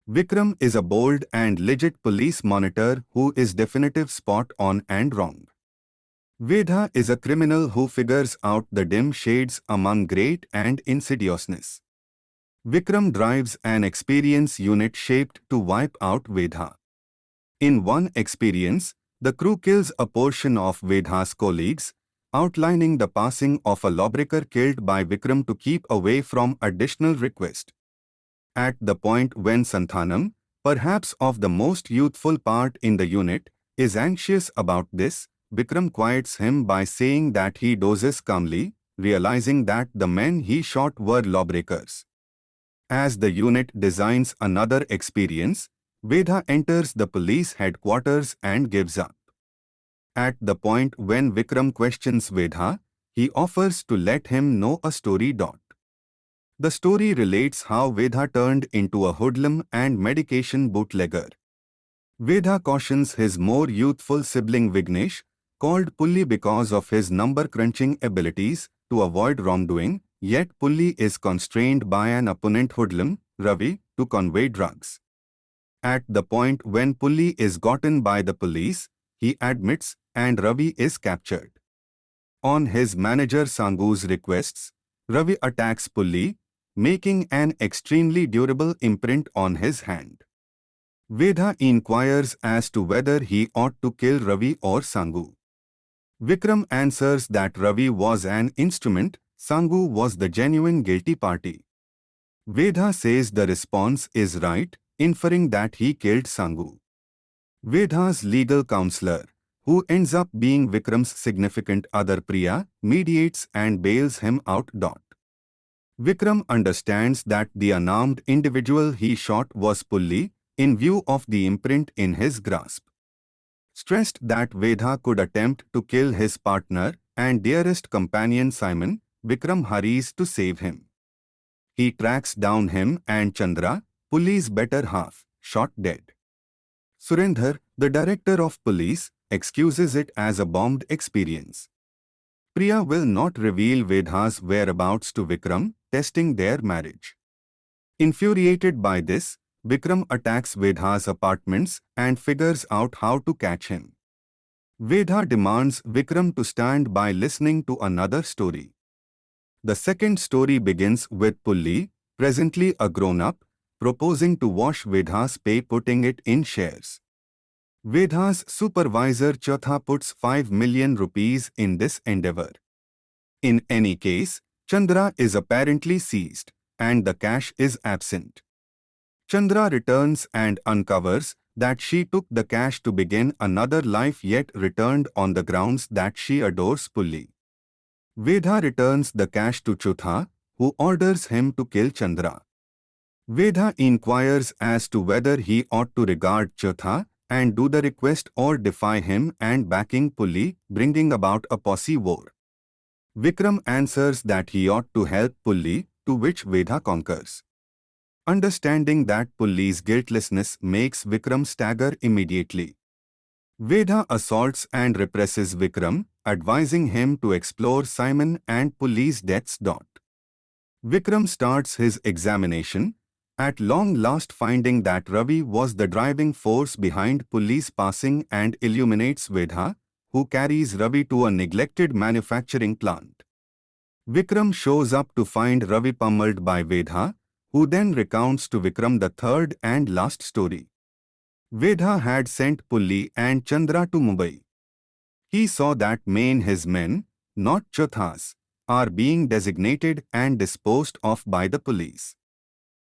Vikram is a bold and legit police monitor who is definitive spot on and wrong. Vedha is a criminal who figures out the dim shades among great and insidiousness. Vikram drives an experience unit shaped to wipe out Vedha. In one experience, the crew kills a portion of Vedha's colleagues, outlining the passing of a lawbreaker killed by Vikram to keep away from additional request. At the point when Santhanam, perhaps of the most youthful part in the unit, is anxious about this, Vikram quiets him by saying that he dozes calmly, realizing that the men he shot were lawbreakers. As the unit designs another experience, Vedha enters the police headquarters and gives up. At the point when Vikram questions Vedha, he offers to let him know a story. The story relates how Vedha turned into a hoodlum and medication bootlegger. Vedha cautions his more youthful sibling Vignesh, called Pulli because of his number-crunching abilities, to avoid wrongdoing, yet Pulli is constrained by an opponent hoodlum, Ravi, to convey drugs. At the point when Pulli is gotten by the police, he admits and Ravi is captured. On his manager Sangu's requests, Ravi attacks Pulli, making an extremely durable imprint on his hand. Vedha inquires as to whether he ought to kill Ravi or Sangu. Vikram answers that Ravi was an instrument, Sangu was the genuine guilty party. Vedha says the response is right, inferring that he killed Sangu. Vedha's legal counselor, who ends up being Vikram's significant other Priya, mediates and bails him out. Vikram understands that the unarmed individual he shot was Pulli, in view of the imprint in his grasp. Stressed that Vedha could attempt to kill his partner and dearest companion Simon, Vikram hurries to save him. He tracks down him and Chandra, Pulli's better half, shot dead. Surendra, the director of police, excuses it as a bombed experience. Priya will not reveal Vedha's whereabouts to Vikram, testing their marriage. Infuriated by this, Vikram attacks Vedha's apartments and figures out how to catch him. Vedha demands Vikram to stand by listening to another story. The second story begins with Pulli, presently a grown-up, proposing to wash Vedha's pay, putting it in shares. Vedha's supervisor Chautha puts 5 million rupees in this endeavor. In any case, Chandra is apparently seized, and the cash is absent. Chandra returns and uncovers that she took the cash to begin another life, yet returned on the grounds that she adores Pulli. Vedha returns the cash to Chautha, who orders him to kill Chandra. Vedha inquires as to whether he ought to regard Chautha and do the request or defy him and backing Pulli, bringing about a posse war. Vikram answers that he ought to help Pulli, to which Vedha concurs. Understanding that Pulli's guiltlessness makes Vikram stagger immediately. Vedha assaults and represses Vikram, advising him to explore Simon and Pulli's deaths. Vikram starts his examination, at long last finding that Ravi was the driving force behind Pulli's passing, and illuminates Vedha, who carries Ravi to a neglected manufacturing plant. Vikram shows up to find Ravi pummeled by Vedha, who then recounts to Vikram the third and last story. Vedha had sent Pulli and Chandra to Mumbai. He saw that his men, not Chautha's, are being designated and disposed of by the police.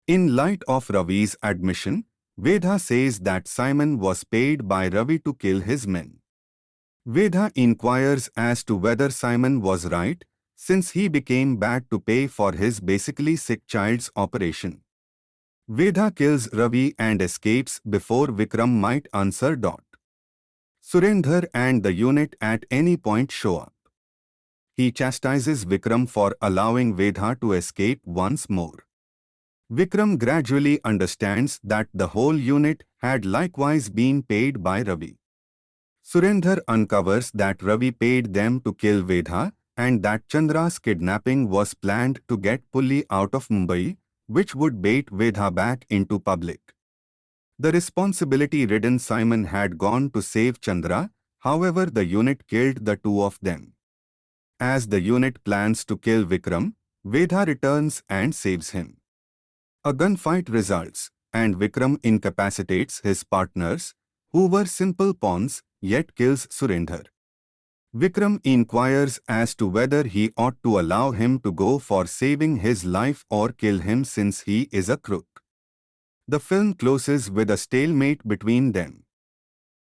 In light of Ravi's admission, Vedha says that Simon was paid by Ravi to kill his men. Vedha inquires as to whether Simon was right, since he became bad to pay for his basically sick child's operation. Vedha kills Ravi and escapes before Vikram might answer. Surendra and the unit at any point show up. He chastises Vikram for allowing Vedha to escape once more. Vikram gradually understands that the whole unit had likewise been paid by Ravi. Surendra uncovers that Ravi paid them to kill Vedha, and that Chandra's kidnapping was planned to get Pulli out of Mumbai, which would bait Vedha back into public. The responsibility-ridden Simon had gone to save Chandra, however the unit killed the two of them. As the unit plans to kill Vikram, Vedha returns and saves him. A gunfight results, and Vikram incapacitates his partners, who were simple pawns, yet kills Surendra. Vikram inquires as to whether he ought to allow him to go for saving his life or kill him since he is a crook. The film closes with a stalemate between them.